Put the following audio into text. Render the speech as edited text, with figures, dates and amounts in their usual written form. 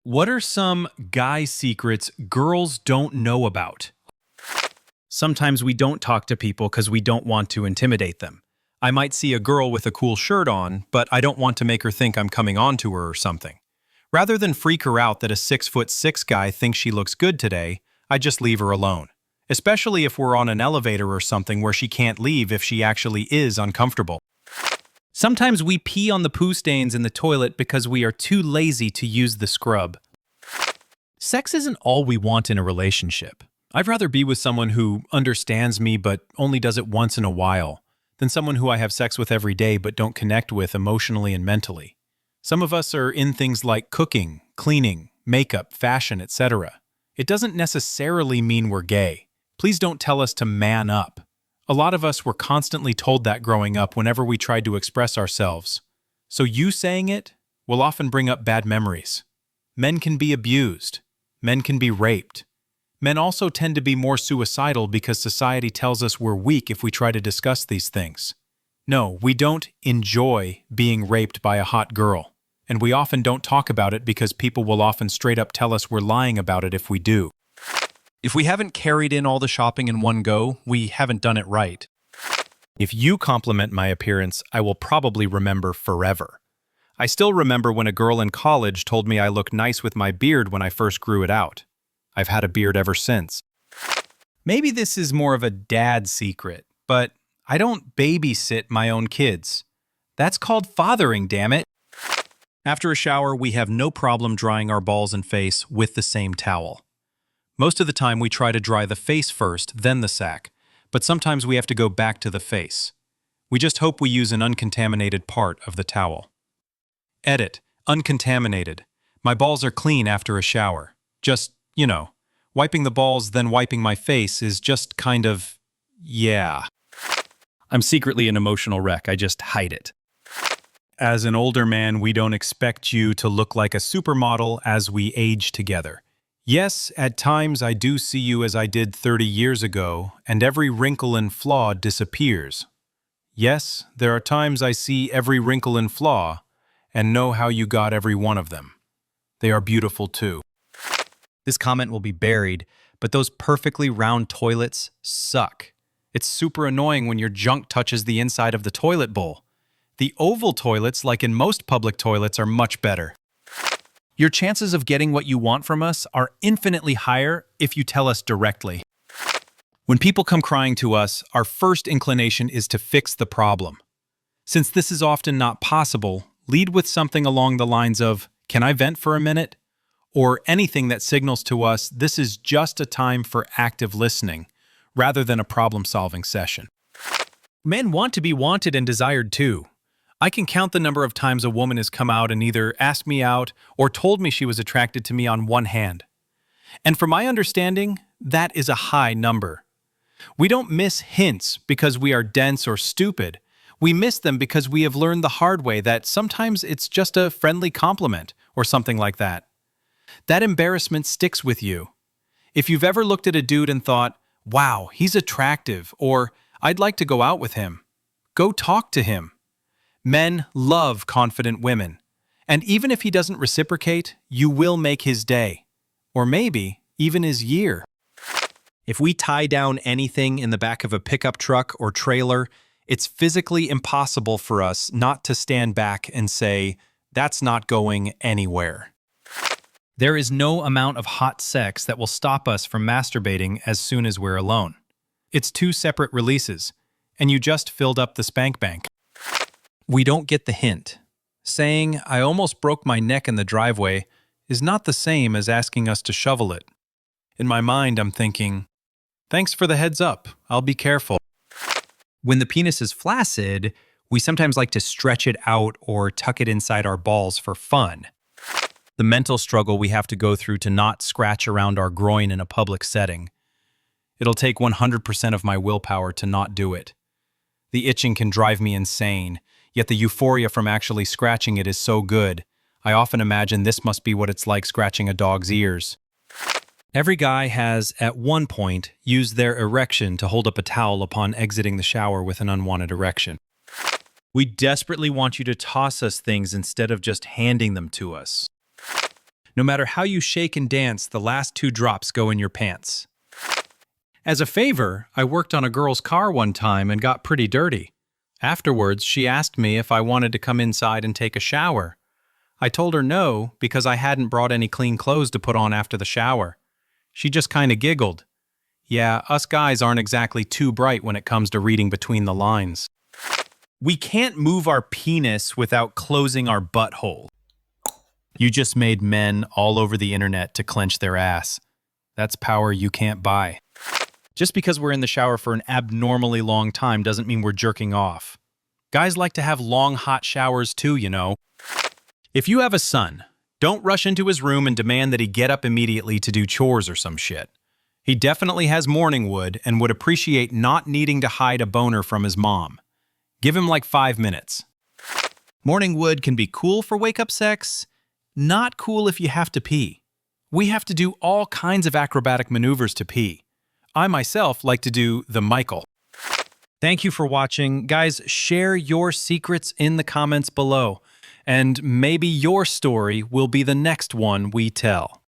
What are some guy secrets girls don't know about? Sometimes we don't talk to people because we don't want to intimidate them. I might see a girl with a cool shirt on, but I don't want to make her think I'm coming on to her or something. Rather than freak her out that a 6'6" guy thinks she looks good today, I just leave her alone. Especially if we're on an elevator or something where she can't leave if she actually is uncomfortable. Sometimes we pee on the poo stains in the toilet because we are too lazy to use the scrub. Sex isn't all we want in a relationship. I'd rather be with someone who understands me but only does it once in a while than someone who I have sex with every day but don't connect with emotionally and mentally. Some of us are in things like cooking, cleaning, makeup, fashion, etc. It doesn't necessarily mean we're gay. Please don't tell us to man up. A lot of us were constantly told that growing up whenever we tried to express ourselves. So you saying it will often bring up bad memories. Men can be abused. Men can be raped. Men also tend to be more suicidal because society tells us we're weak if we try to discuss these things. No, we don't enjoy being raped by a hot girl. And we often don't talk about it because people will often straight up tell us we're lying about it if we do. If we haven't carried in all the shopping in one go, we haven't done it right. If you compliment my appearance, I will probably remember forever. I still remember when a girl in college told me I looked nice with my beard when I first grew it out. I've had a beard ever since. Maybe this is more of a dad secret, but I don't babysit my own kids. That's called fathering, damn it. After a shower, we have no problem drying our balls and face with the same towel. Most of the time we try to dry the face first, then the sack, but sometimes we have to go back to the face. We just hope we use an uncontaminated part of the towel. Edit. Uncontaminated. My balls are clean after a shower. Just, wiping the balls then wiping my face is just kind of, yeah. I'm secretly an emotional wreck, I just hide it. As an older man, we don't expect you to look like a supermodel as we age together. Yes, at times I do see you as I did 30 years ago, and every wrinkle and flaw disappears. Yes, there are times I see every wrinkle and flaw, and know how you got every one of them. They are beautiful too. This comment will be buried, but those perfectly round toilets suck. It's super annoying when your junk touches the inside of the toilet bowl. The oval toilets, like in most public toilets, are much better. Your chances of getting what you want from us are infinitely higher if you tell us directly. When people come crying to us, our first inclination is to fix the problem. Since this is often not possible, lead with something along the lines of, "Can I vent for a minute?" Or anything that signals to us this is just a time for active listening, rather than a problem-solving session. Men want to be wanted and desired too. I can count the number of times a woman has come out and either asked me out or told me she was attracted to me on one hand. And from my understanding, that is a high number. We don't miss hints because we are dense or stupid. We miss them because we have learned the hard way that sometimes it's just a friendly compliment or something like that. That embarrassment sticks with you. If you've ever looked at a dude and thought, "Wow, he's attractive," or "I'd like to go out with him," go talk to him. Men love confident women, and even if he doesn't reciprocate, you will make his day, or maybe even his year. If we tie down anything in the back of a pickup truck or trailer, it's physically impossible for us not to stand back and say, "That's not going anywhere." There is no amount of hot sex that will stop us from masturbating as soon as we're alone. It's two separate releases, and you just filled up the spank bank. We don't get the hint. Saying, "I almost broke my neck in the driveway," is not the same as asking us to shovel it. In my mind, I'm thinking, "Thanks for the heads up, I'll be careful." When the penis is flaccid, we sometimes like to stretch it out or tuck it inside our balls for fun. The mental struggle we have to go through to not scratch around our groin in a public setting. It'll take 100% of my willpower to not do it. The itching can drive me insane. Yet the euphoria from actually scratching it is so good. I often imagine this must be what it's like scratching a dog's ears. Every guy has, at one point, used their erection to hold up a towel upon exiting the shower with an unwanted erection. We desperately want you to toss us things instead of just handing them to us. No matter how you shake and dance, the last 2 drops go in your pants. As a favor, I worked on a girl's car one time and got pretty dirty. Afterwards, she asked me if I wanted to come inside and take a shower. I told her no because I hadn't brought any clean clothes to put on after the shower. She just kinda giggled. Yeah, us guys aren't exactly too bright when it comes to reading between the lines. We can't move our penis without closing our butthole. You just made men all over the internet to clench their ass. That's power you can't buy. Just because we're in the shower for an abnormally long time doesn't mean we're jerking off. Guys like to have long, hot showers too, you know. If you have a son, don't rush into his room and demand that he get up immediately to do chores or some shit. He definitely has morning wood and would appreciate not needing to hide a boner from his mom. Give him like 5 minutes. Morning wood can be cool for wake-up sex, not cool if you have to pee. We have to do all kinds of acrobatic maneuvers to pee. I myself like to do the Michael. Thank you for watching. Guys, share your secrets in the comments below, and maybe your story will be the next one we tell.